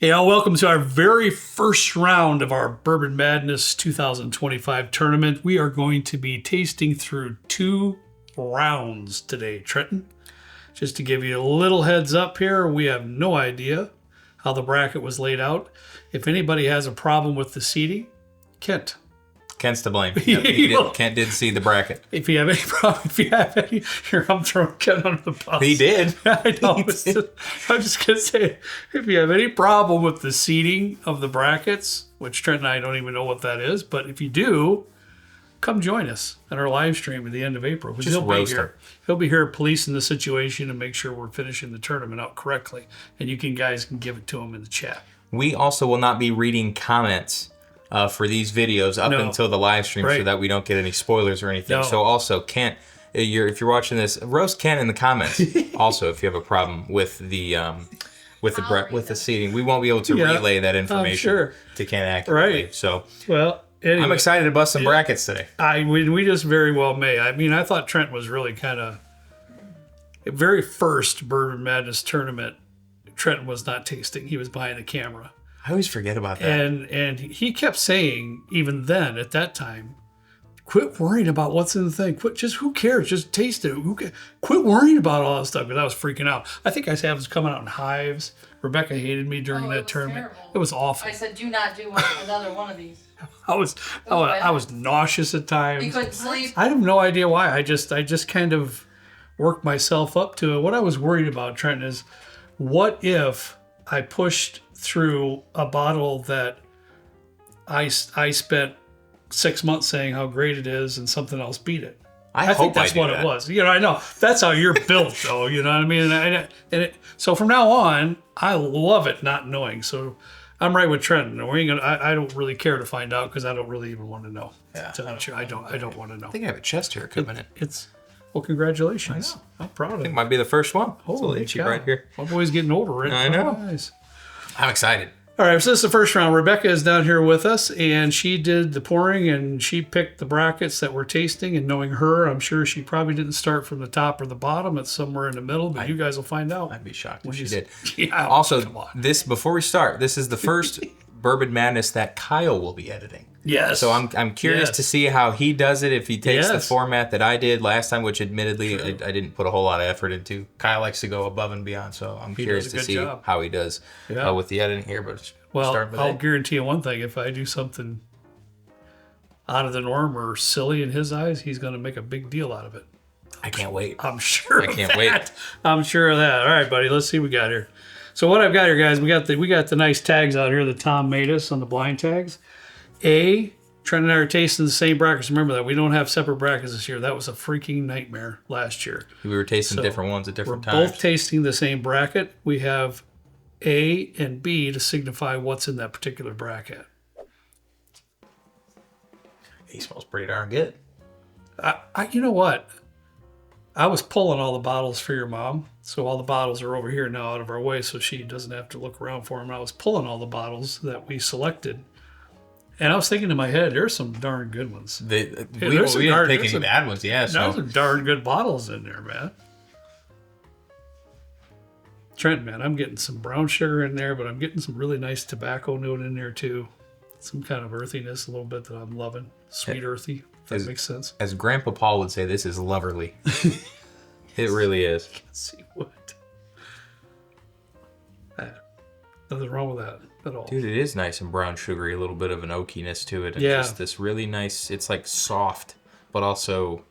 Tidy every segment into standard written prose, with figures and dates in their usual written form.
Yeah, welcome to our very first round of our Bourbon Madness 2025 tournament. We are going to be tasting through 2 rounds today, Trenton. Just to give you a little heads up here, we have no idea how the bracket was laid out. If anybody has a problem with the seating, Kent's to blame. Kent did see the bracket. If you have any problem, here I'm throwing Kent under the bus. He did. I know. I'm just going to say, if you have any problem with the seating of the brackets, which Trent and I don't even know what that is, but if you do, come join us at our live stream at the end of April. Just roast him. He'll be here policing the situation and make sure we're finishing the tournament out correctly. And you guys can give it to him in the chat. We also will not be reading comments for these videos up until the live stream, so that we don't get any spoilers or anything. So also, Kent, if you're watching this, roast Kent in the comments. Also, if you have a problem with the seating, we won't be able to relay that information to Kent accurately. Right. So, well, anyway, I'm excited to bust some brackets today. We just very well may. I mean, I thought Trent was really kind of very first Bourbon Madness tournament. Trent was not tasting; he was behind the camera. I always forget about that. And he kept saying, even then, at that time, quit worrying about what's in the thing. Who cares? Just taste it. Quit worrying about all that stuff. Because I was freaking out. I think I said I was coming out in hives. Rebecca hated me during that tournament. Terrible. It was awful. I said, do not do another one of these. I was nauseous at times. You couldn't sleep. I have no idea why. I just kind of worked myself up to it. What I was worried about, Trent, is what if I pushed through a bottle that I spent 6 months saying how great it is and something else beat it. I think that's what it was. I know that's how you're built, though. You know what I mean? So from now on, I love it not knowing. So I'm right with Trenton. I don't really care to find out because I don't really even want to know. Yeah, I don't want to know. I think I have a chest hair coming in. Well, congratulations. I'm proud of it. I think it might be the first one. Holy cow. Right here. My boy's getting over it. I know. Nice. I'm excited. All right, so this is the first round. Rebecca is down here with us, and she did the pouring, and she picked the brackets that we're tasting. And knowing her, I'm sure she probably didn't start from the top or the bottom. It's somewhere in the middle, but you guys will find out. I'd be shocked if she did. Yeah, also, before we start, this is the first Bourbon Madness that Kyle will be editing. Yes. So I'm curious to see how he does it, if he takes the format that I did last time, which admittedly I didn't put a whole lot of effort into. Kyle likes to go above and beyond, so I'm curious to see how he does with the editing here. But I'll guarantee you one thing. If I do something out of the norm or silly in his eyes, he's going to make a big deal out of it. I can't wait. I'm sure. I can't wait. I'm sure of that. All right, buddy. Let's see what we got here. So what I've got here, guys, we got the nice tags out here that Tom made us on the blind tags. Trent and I are tasting the same brackets. Remember that we don't have separate brackets this year. That was a freaking nightmare last year. We were tasting different ones at different times. We're both tasting the same bracket. We have A and B to signify what's in that particular bracket. He smells pretty darn good. You know what? I was pulling all the bottles for your mom, so all the bottles are over here now out of our way, so she doesn't have to look around for them. I was pulling all the bottles that we selected, and I was thinking in my head, there's some darn good ones. We didn't pick any bad ones, yeah. There's some darn good bottles in there, man. Trent, man, I'm getting some brown sugar in there, but I'm getting some really nice tobacco note in there too. Some kind of earthiness a little bit that I'm loving. Sweet earthy, if that makes sense. As Grandpa Paul would say, this is loverly. It really is. Let's see what. Nothing wrong with that at all. Dude, it is nice and brown sugary, a little bit of an oakiness to it. And just this really nice, it's like soft, but also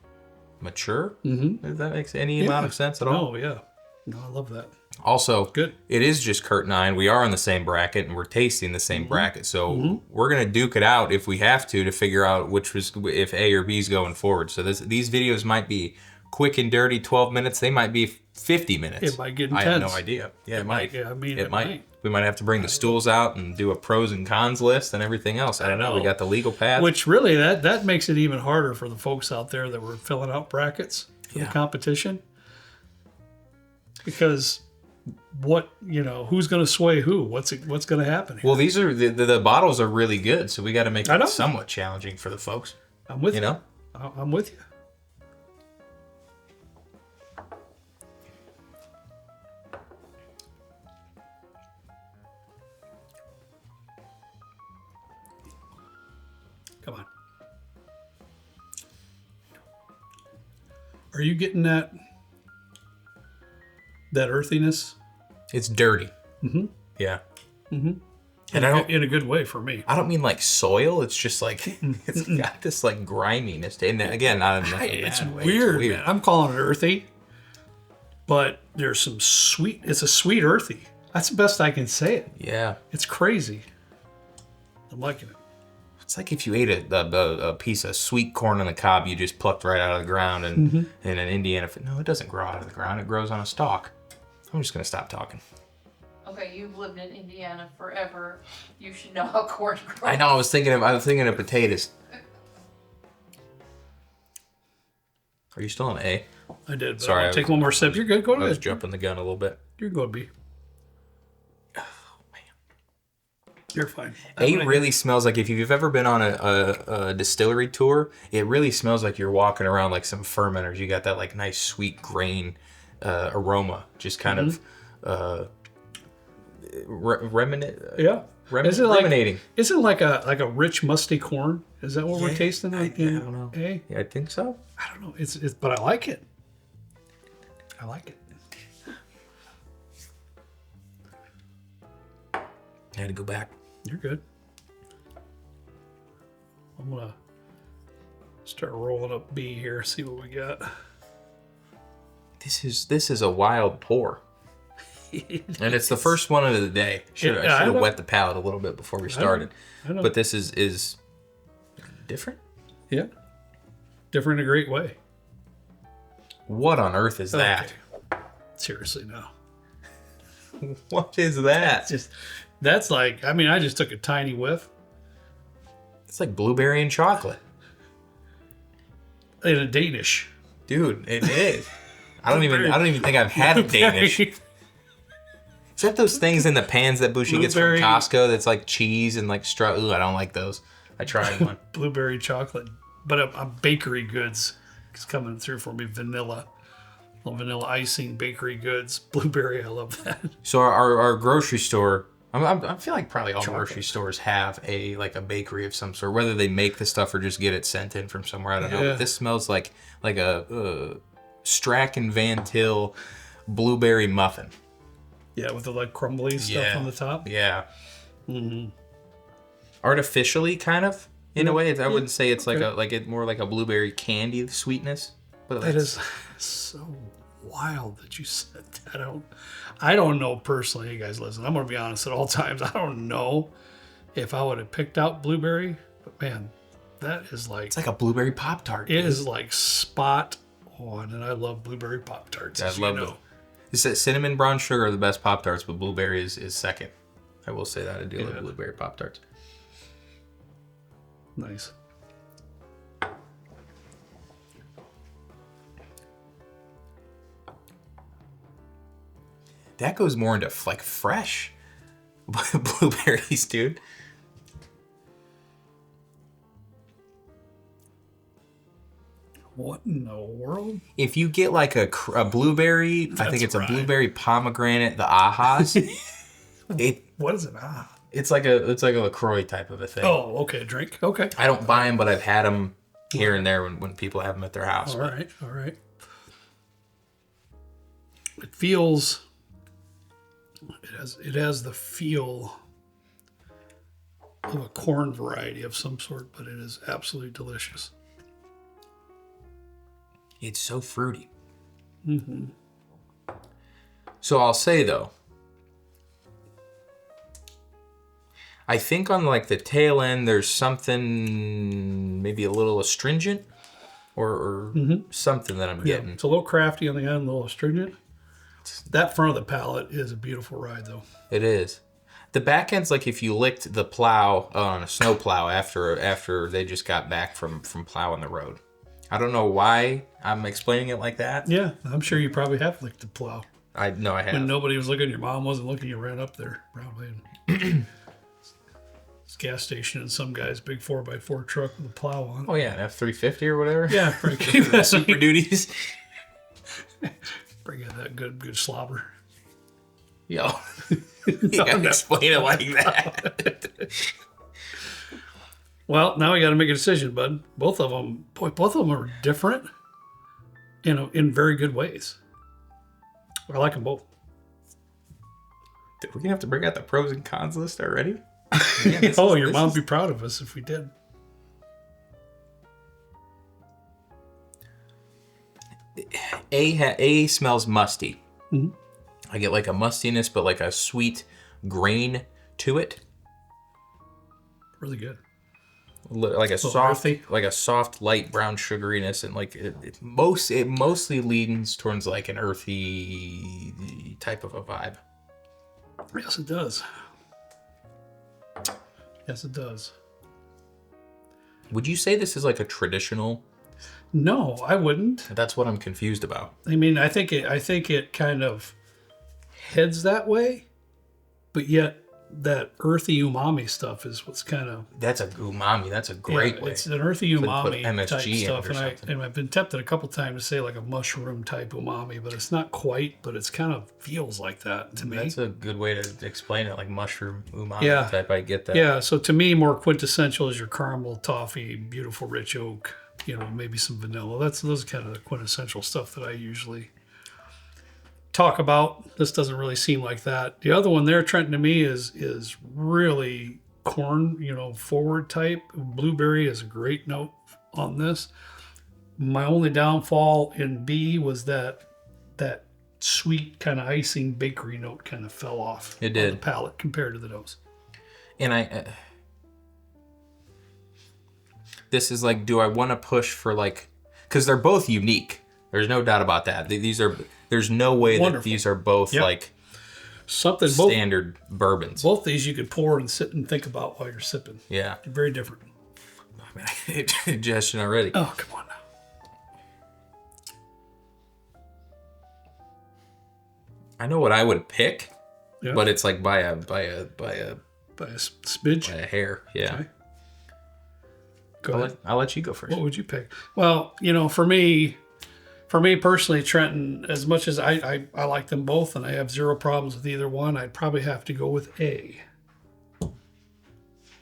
mature. Mm-hmm. If that makes any amount of sense at all. Oh, yeah. No, I love that. Also, good. It is just Kurt and I, and we are in the same bracket, and we're tasting the same bracket. So we're going to duke it out if we have to figure out if A or B is going forward. So these videos might be quick and dirty, 12 minutes. They might be 50 minutes. It might get intense. I have no idea. Yeah, it might. Yeah, I mean, it might. We might have to bring the stools out and do a pros and cons list and everything else. I don't know. We got the legal path. Which really, that makes it even harder for the folks out there that were filling out brackets for the competition. Because who's going to sway who? What's going to happen here? Well, these are the bottles are really good, so we got to make it somewhat challenging for the folks. I'm with you. I'm with you. Come on. Are you getting that earthiness? It's dirty. Mm-hmm. Yeah. Mm-hmm. And I don't in a good way for me. I don't mean like soil. It's just like it's got this like griminess. And again, it's weird, man. I'm calling it earthy, but there's some sweet. It's a sweet earthy. That's the best I can say it. Yeah. It's crazy. I'm liking it. It's like if you ate a piece of sweet corn on the cob you just plucked right out of the ground, and in an Indiana. No, it doesn't grow out of the ground. It grows on a stalk. I'm just gonna stop talking. Okay, you've lived in Indiana forever. You should know how corn grows. I know. I was thinking of potatoes. Are you still on A? I did. But Sorry, I'll take one more sip. You're good. Go ahead. I was jumping the gun a little bit. You're good, B. Oh man, you're fine. A really smells like if you've ever been on a distillery tour. It really smells like you're walking around like some fermenters. You got that like nice sweet grain aroma, just kind of. Ruminating. Is it like a rich musty corn? Is that what we're tasting? I don't know. A? Yeah, I think so. I don't know. It's but I like it. I like it. I had to go back. You're good. I'm gonna start rolling up B here. See what we got. This is a wild pour. And it's the first one of the day. I should have wet the palate a little bit before we started. I know. But this is different. Yeah. Different in a great way. What on earth is that? Seriously, no. What is that? That's like, I mean, I just took a tiny whiff. It's like blueberry and chocolate. In a Danish. Dude, it is. I don't even think I've had a Danish. Is that those things in the pans that Bushy gets from Costco that's like cheese and like straw? Ooh, I don't like those. I tried one. Blueberry chocolate. But a bakery goods is coming through for me. Vanilla icing, bakery goods. Blueberry, I love that. So our grocery store, I feel like probably all grocery stores have a bakery of some sort, whether they make the stuff or just get it sent in from somewhere. I don't know. But this smells like a Strachan Van Til blueberry muffin. Yeah, with the like crumbly stuff on the top. Yeah. Mm-hmm. Artificially, kind of in a way. I wouldn't say it's more like a blueberry candy sweetness. But that is so wild that you said that. I don't know personally. You guys listen. I'm gonna be honest at all times. I don't know if I would have picked out blueberry, but man, that is like it's like a blueberry Pop-Tart. It is like spot on, and I love blueberry Pop-Tarts. I love them. It's that cinnamon brown sugar are the best Pop-Tarts, but blueberry is second. I will say that. I do love blueberry Pop-Tarts. Nice. That goes more into like fresh blueberries, dude. What in the world? If you get like a blueberry, I think it's a blueberry pomegranate, the Ahas. What is it? It's like a LaCroix type of a thing. Oh, okay, drink. Okay. I don't buy them, but I've had them here and there when people have them at their house. All right. It feels. It has the feel of a corn variety of some sort, but it is absolutely delicious. It's so fruity. Mm-hmm. So I'll say though, I think on like the tail end, there's something maybe a little astringent or something that I'm getting. It's a little crafty on the end, a little astringent. That front of the palate is a beautiful ride though. It is. The back end's like if you licked the plow on a snow plow after they just got back from plowing the road. I don't know why I'm explaining it like that. Yeah, I'm sure you probably have licked the plow. I know I have. When nobody was looking, your mom wasn't looking, you ran up there probably. It's a gas station and some guy's big 4x4 truck with a plow on it. Oh yeah, an F-350 or whatever. Yeah, pretty Super Duties. Bring in that good slobber. Yo, you gotta explain it like that. Well, now we got to make a decision, bud. Both of them are different in very good ways. I like them both. We're gonna have to bring out the pros and cons list already. Man, your mom would be proud of us if we did. A smells musty. Mm-hmm. I get like a mustiness, but like a sweet grain to it. Really good. Like a soft, light brown sugariness, and like it mostly leans towards like an earthy type of a vibe. Yes, it does. Yes, it does. Would you say this is like a traditional? No, I wouldn't. That's what I'm confused about. I mean, I think it kind of heads that way, but yet that earthy umami stuff is what's kind of... That's a umami. That's a great way. It's an earthy umami type MSG stuff. in And I've been tempted a couple times to say like a mushroom type umami, but it's not quite, but it's kind of feels like that to me. That's a good way to explain it, like mushroom umami type. I get that. Yeah, so to me, more quintessential is your caramel, toffee, beautiful rich oak, maybe some vanilla. Those are kind of the quintessential stuff that I usually talk about. This doesn't really seem like that. The other one there, Trenton, to me is really corn, forward type. Blueberry is a great note on this. My only downfall in B was that sweet kind of icing bakery note kind of fell off. It did. On the palate compared to the nose. And this is like, do I want to push for like, because they're both unique. There's no doubt about that. There's no way that these are both like standard bourbons. Both these you could pour and sit and think about while you're sipping. Yeah. They're very different. I mean, I hate digestion already. Oh, come on now. I know what I would pick, Yeah. but it's like by a smidge. By a hair. Yeah. Okay. Go ahead. I'll let you go first. What would you pick? Well, for me personally, Trenton, as much as I like them both and I have zero problems with either one, I'd probably have to go with A.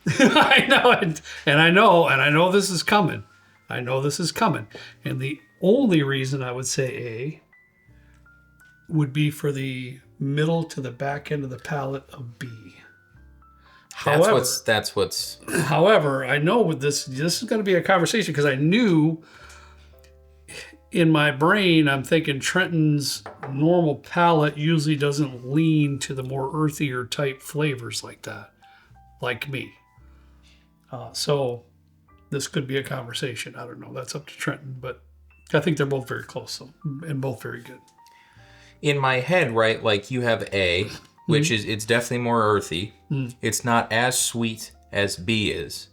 I know it. And I know this is coming. And the only reason I would say A would be for the middle to the back end of the palate of B. That's what's. However, I know with this is going to be a conversation because I knew in my brain, I'm thinking Trenton's normal palate usually doesn't lean to the more earthier type flavors like that, like me. So this could be a conversation. I don't know. That's up to Trenton, but I think they're both very close and both very good. In my head, right, like you have A, which is, it's definitely more earthy. It's not as sweet as B is,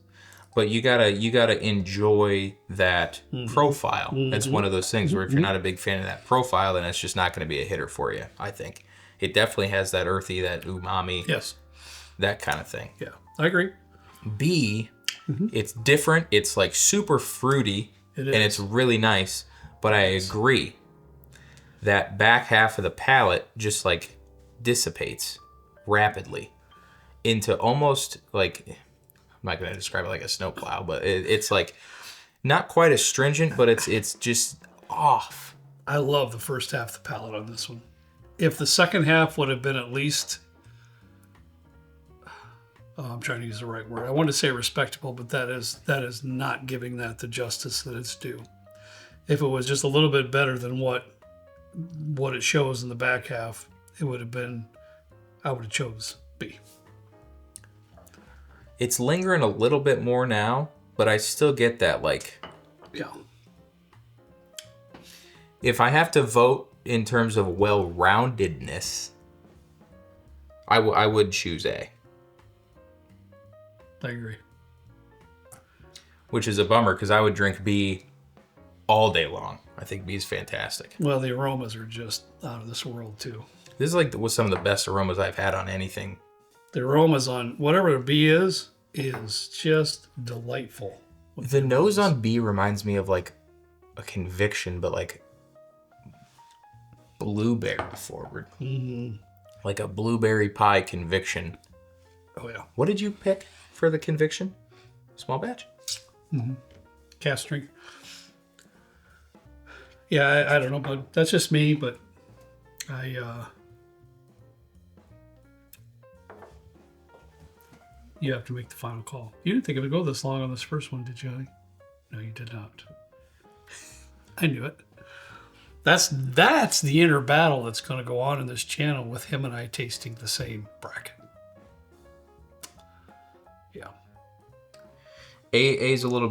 but you gotta enjoy that profile. It's one of those things where if you're not a big fan of that profile, then it's just not going to be a hitter for you. I think it definitely has that earthy, that umami, Yes, that kind of thing. yeah, I agree. B, it's different. It's like super fruity, and it's really nice. But I agree that back half of the palate just like dissipates rapidly into almost like, I'm not going to describe it like a snowplow, but it's like not quite as stringent, but it's just off. I love the first half of the palate on this one. If the second half would have been at least, I'm trying to use the right word. I want to say respectable, but that is not giving that the justice that it's due. If it was just a little bit better than what it shows in the back half, it would have been, I would have chose B. It's lingering a little bit more now, but I still get that, like, Yeah. if I have to vote in terms of well-roundedness, I would choose A. I agree. Which is a bummer because I would drink B all day long. I think B is fantastic. Well, the aromas are just out of this world too. This is like some of the best aromas I've had on anything. The aromas on whatever the B is just delightful. The nose on B reminds me of like a conviction, but like blueberry forward. Mm-hmm. Like a blueberry pie conviction. Oh yeah. What did you pick for the conviction? Small batch. Cast drink. Yeah, I don't know, but that's just me. But you have to make the final call. You didn't think it would go this long on this first one, did you, honey? No, you did not. I knew it. That's the inner battle that's going to go on in this channel with him and I tasting the same bracket. Yeah. A is a little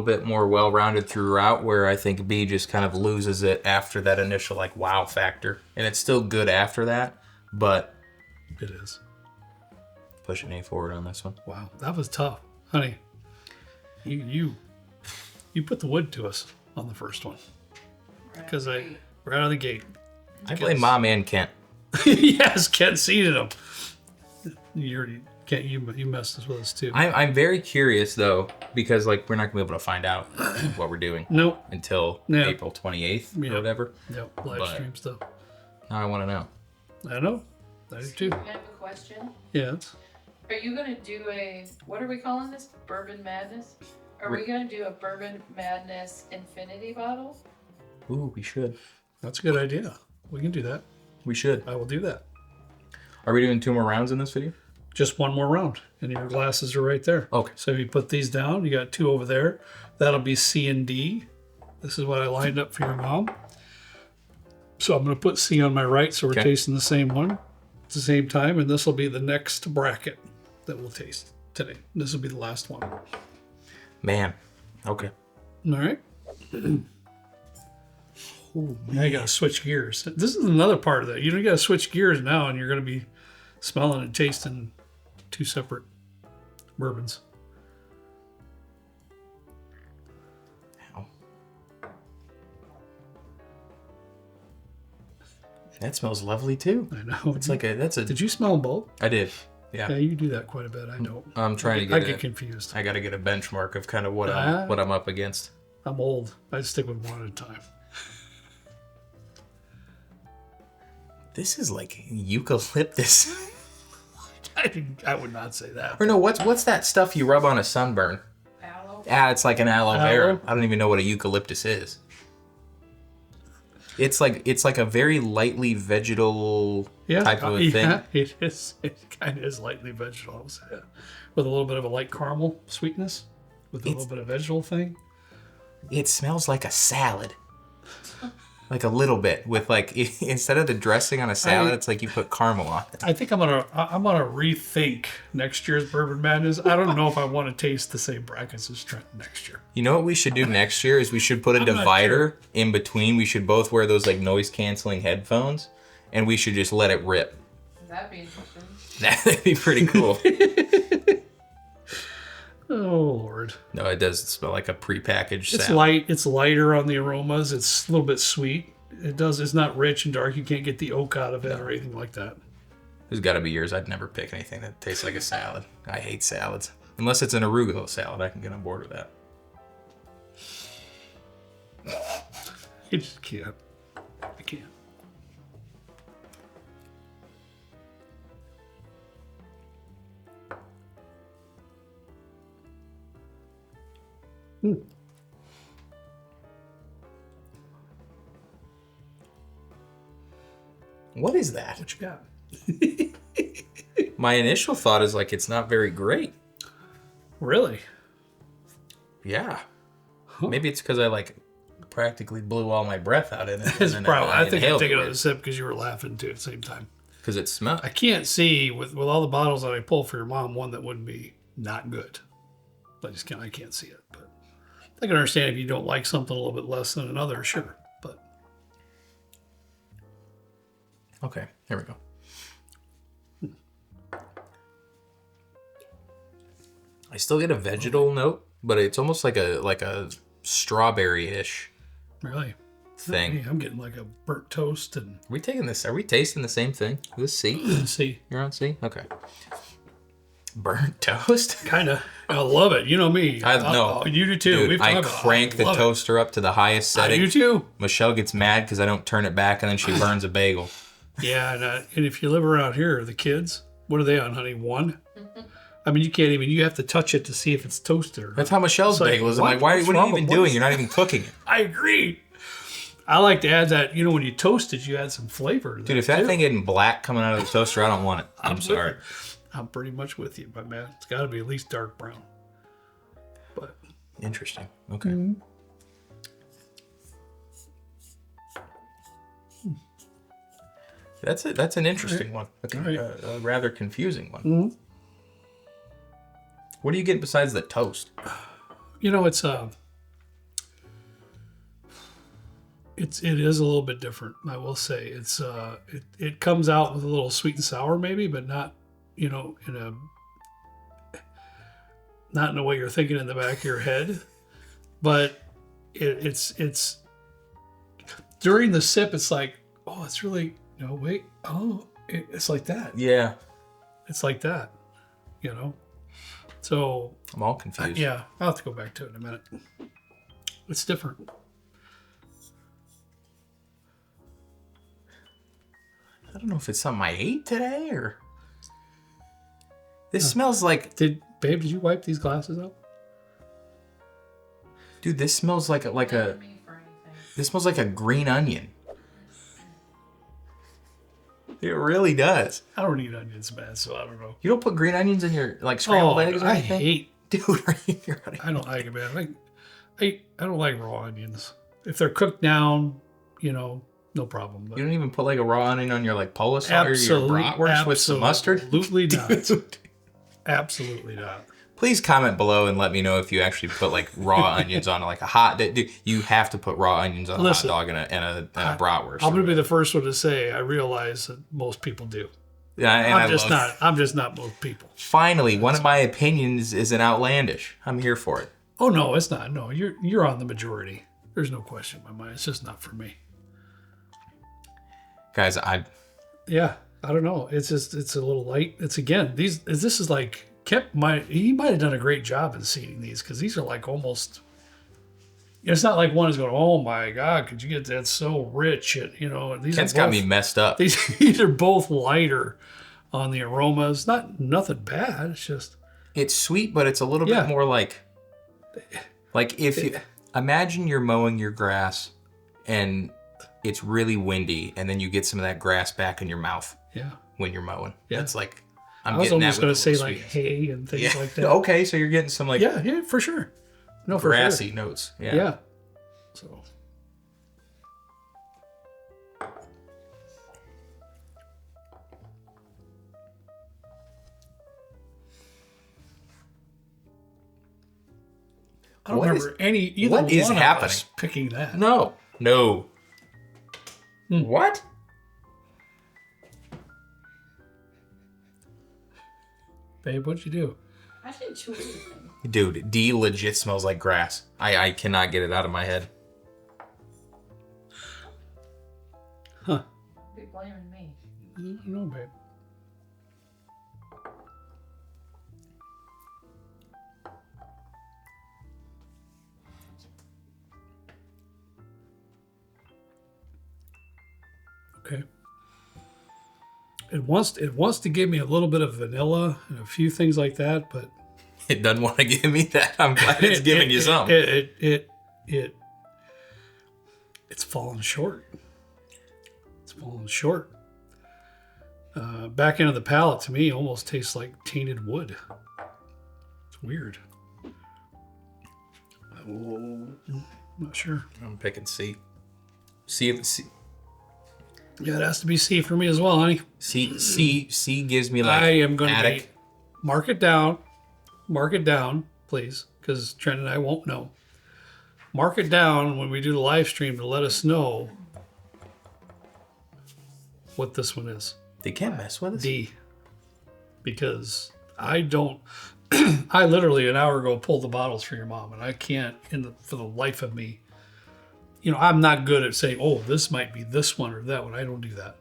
bit more well-rounded throughout, where I think B just kind of loses it after that initial like wow factor, and it's still good after that, but it is pushing A forward on this one. Wow, that was tough, honey. You put the wood to us on the first one because right out of the gate. I blame Mom and Kent. Yes, Kent seeded him. You messed us with us too. I'm very curious though, because like we're not gonna be able to find out what we're doing until April 28th or whatever. Yep, live stream stuff. Now I want to know. I know. I do too. I have a question. Yes. Are you gonna do what are we calling this? Bourbon Madness? Are we gonna do a Bourbon Madness infinity bottle? Ooh, we should. That's a good idea. We can do that. We should. I will do that. Are we doing 2 more rounds in this video? Just one more round, and your glasses are right there. Okay. So if you put these down, you got 2 over there. That'll be C and D. This is what I lined up for your mom. So I'm going to put C on my right, so we're tasting the same one at the same time, and this will be the next bracket that we'll taste today. This will be the last one. Man. Okay. All right. Ooh, now you got to switch gears. This is another part of that. You got to switch gears now, and you're going to be smelling and tasting 2 separate bourbons. Ow. That smells lovely too. I know. It's like that's a. Did you smell them both? I did. Yeah. Yeah, you do that quite a bit. I know. I'm trying to get. I get confused. I got to get a benchmark of kind of what I'm up against. I'm old. I stick with one at a time. This is like eucalyptus. I would not say that. Or no, what's that stuff you rub on a sunburn? Aloe? It's like an aloe vera. I don't even know what a eucalyptus is. It's like a very lightly vegetal type of a thing. Yeah, it is. It kind of is lightly vegetal. I would say that. With a little bit of a light caramel sweetness, with a little bit of vegetal thing. It smells like a salad. Like a little bit with like instead of the dressing on a salad, it's like you put caramel on it. I think I'm gonna rethink next year's Bourbon Madness. I don't know if I want to taste the same brackets as Trenton next year. You know what we should do next year is we should put a divider in between. We should both wear those like noise canceling headphones, and we should just let it rip. That'd be interesting. That'd be pretty cool. Oh Lord! No, it does smell like a prepackaged salad. It's light. It's lighter on the aromas. It's a little bit sweet. It's not rich and dark. You can't get the oak out of it or anything like that. There's got to be years I'd never pick anything that tastes like a salad. I hate salads. Unless it's an arugula salad, I can get on board with that. You just can't. I can't. What is that? What you got? My initial thought is like it's not very great. Really? Yeah. Huh. Maybe it's because I like practically blew all my breath out in it. It's probably. I think I took another sip because you were laughing too at the same time. Because it smelled. I can't see with all the bottles that I pull for your mom one that wouldn't be not good. I can't see it. But I can understand if you don't like something a little bit less than another, sure. But okay, here we go. I still get a vegetal note, but it's almost like a strawberry-ish really thing. Hey, I'm getting like a burnt toast and. Are we tasting the same thing? This C? C. You're on C? Okay. Burnt toast? Kinda. I love it. You know me. No. You do too. Dude, I crank the toaster up to the highest setting. I do too. Michelle gets mad because I don't turn it back, and then she burns a bagel. Yeah, and if you live around here, the kids, what are they on, honey? 1? I mean, you can't even. You have to touch it to see if it's toasted or not. That's how Michelle's bagel is. I'm like, what are you even doing? You're not even cooking it. I agree. I like to add that, when you toast it, you add some flavor to that. Dude, if that thing isn't black coming out of the toaster, I don't want it. I'm sorry. I'm pretty much with you, my man. It's got to be at least dark brown. But interesting. Okay. Mm-hmm. That's it. That's an interesting one. A rather confusing one. Mm-hmm. What do you get besides the toast? It is a little bit different. I will say it comes out with a little sweet and sour maybe, but not not in a way you're thinking in the back of your head. But it's during the sip, it's like, oh, it's really. No, wait. Oh, it's like that. Yeah. It's like that, So. I'm all confused. Yeah, I'll have to go back to it in a minute. It's different. I don't know if it's something I ate today or. This smells like. Did you wipe these glasses up? Dude, this smells like a. This smells like a green onion. It really does. I don't eat onions, man, so I don't know. You don't put green onions in your scrambled eggs or anything? I hate. Dude, are you kidding? I don't like it, man. I don't like raw onions. If they're cooked down, no problem. But you don't even put like a raw onion on your Polish or your bratwurst with some mustard? Absolutely not. Absolutely not. Please comment below and let me know if you actually put like raw onions on like a hot. Dude, you have to put raw onions on a hot dog and a bratwurst. I'm going to be the first one to say I realize that most people do. Yeah, and I'm just not most people. Finally, one of my opinions isn't outlandish. I'm here for it. Oh no, it's not. No, you're on the majority. There's no question in my mind. It's just not for me. Guys, I don't know. It's a little light. It's again, this is like he might have done a great job in seating these because these are like almost. It's not like one is going, oh my God, could you get that so rich? These Kent's got me messed up. These are both lighter on the aromas. Nothing bad. It's just. It's sweet, but it's a little bit more like if you imagine you're mowing your grass and it's really windy and then you get some of that grass back in your mouth. Yeah. When you're mowing. Yeah. It's like. I was almost going to say like hay and things like that. Okay, so you're getting some like yeah, for sure. No, grassy notes. Yeah. So. I don't remember either what is one happening? Of us picking that. No. What? Babe, what'd you do? I didn't chew anything. Dude, D legit smells like grass. I cannot get it out of my head. Huh. Be blaming me. No, babe. Okay. It wants to give me a little bit of vanilla and a few things like that, but it doesn't want to give me that. I'm glad it's giving you some. It's falling short. It's falling short. Back end of the palate to me almost tastes like tainted wood. It's weird. I'm not sure. I'm picking C. Yeah, it has to be C for me as well, honey. C gives me like I am going to mark it down, please, because Trent and I won't know. Mark it down when we do the live stream to let us know what this one is. They can't mess with us. D, because I don't. I literally an hour ago pulled the bottles for your mom, and I can't for the life of me. I'm not good at saying, oh, this might be this one or that one. I don't do that.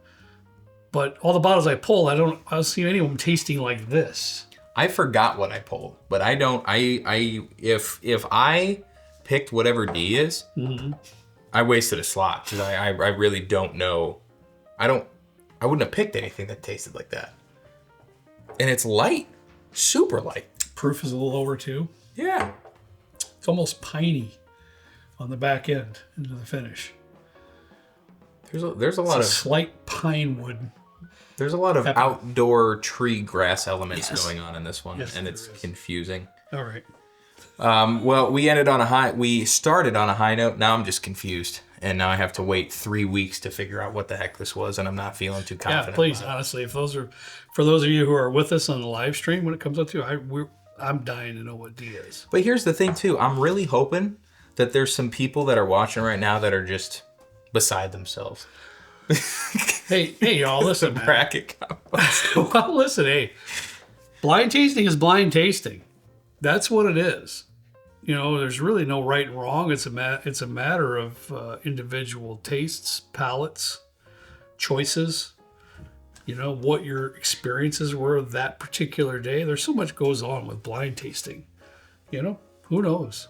But all the bottles I pull, I don't see any of them tasting like this. I forgot what I pulled, but I don't. If I picked whatever D is, I wasted a slot because I really don't know. I wouldn't have picked anything that tasted like that. And it's light. super light. Proof is a little lower too. Yeah. It's almost piney on the back end into the finish. There's a lot of slight pine wood. There's a lot of outdoor tree grass elements going on in this one, yes, and it's confusing. All right. Well, we ended on a high. We started on a high note. Now I'm just confused, and now I have to wait 3 weeks to figure out what the heck this was, and I'm not feeling too confident. Yeah, please, honestly, if those are for those of you who are with us on the live stream when it comes up to, I'm dying to know what D is. But here's the thing too. I'm really hoping that there's some people that are watching right now that are just beside themselves. hey, y'all, listen, man. Bracket combos. Well, listen, hey, blind tasting is blind tasting. That's what it is. You know, there's really no right and wrong. It's a matter of individual tastes, palates, choices. You know, what your experiences were that particular day. There's so much goes on with blind tasting. You know, who knows?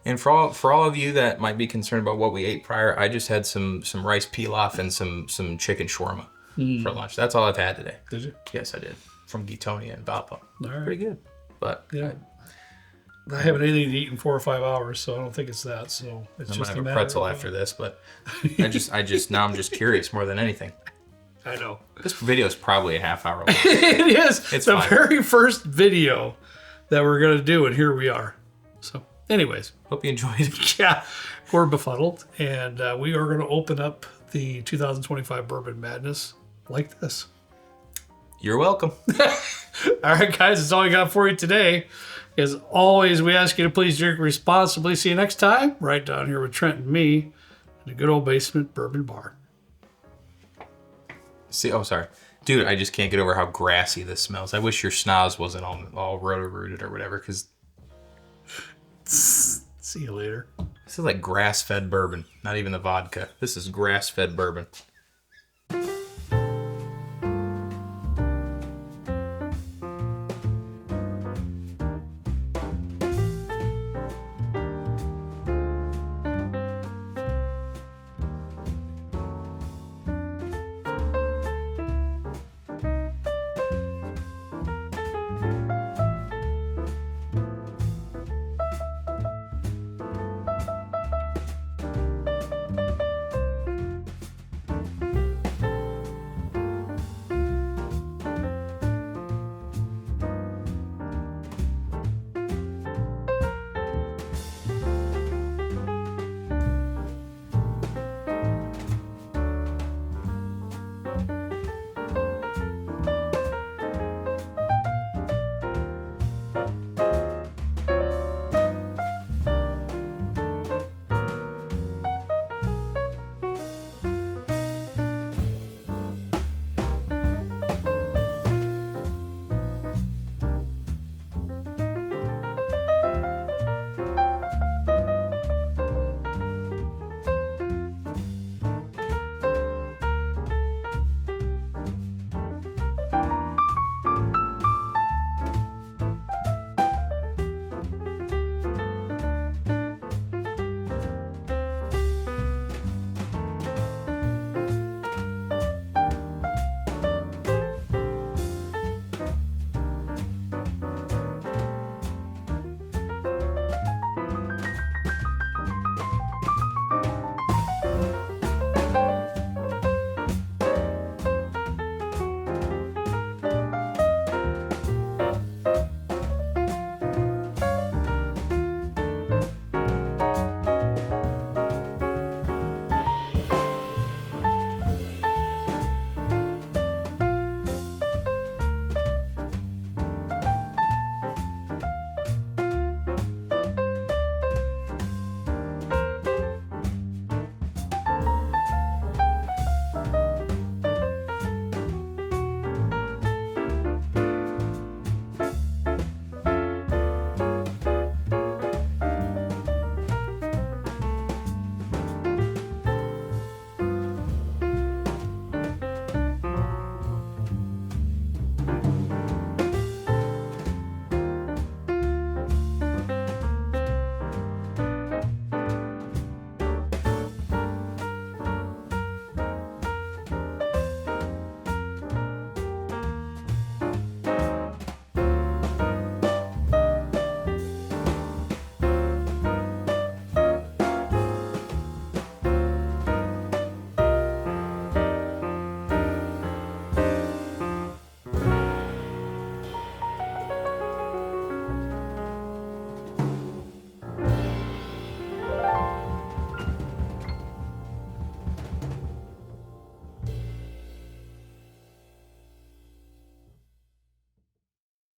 And for all of you that might be concerned about what we ate prior, I just had some rice pilaf and some chicken shawarma for lunch. That's all I've had today. Did you? Yes, I did. From Gitonia and Valpo. All right. Pretty good. But yeah. I haven't anything to eat in 4 or 5 hours, so I don't think it's that. So it's I'm just gonna have a pretzel after this, but I just now I'm just curious more than anything. I know. This video is probably a half hour long. It is. It's the fine. very first video that we're going to do, and here we are. So, anyways. Hope you enjoyed it. Yeah, we're befuddled, and we are going to open up the 2025 Bourbon Madness like this. You're welcome. All right, guys, that's all I got for you today. As always, we ask you to please drink responsibly. See you next time, right down here with Trent and me in the good old basement bourbon bar. Sorry. Dude, I just can't get over how grassy this smells. I wish your schnoz wasn't all roto-rooted or whatever, because... See you later. This is like grass-fed bourbon, not even the vodka. This is grass-fed bourbon.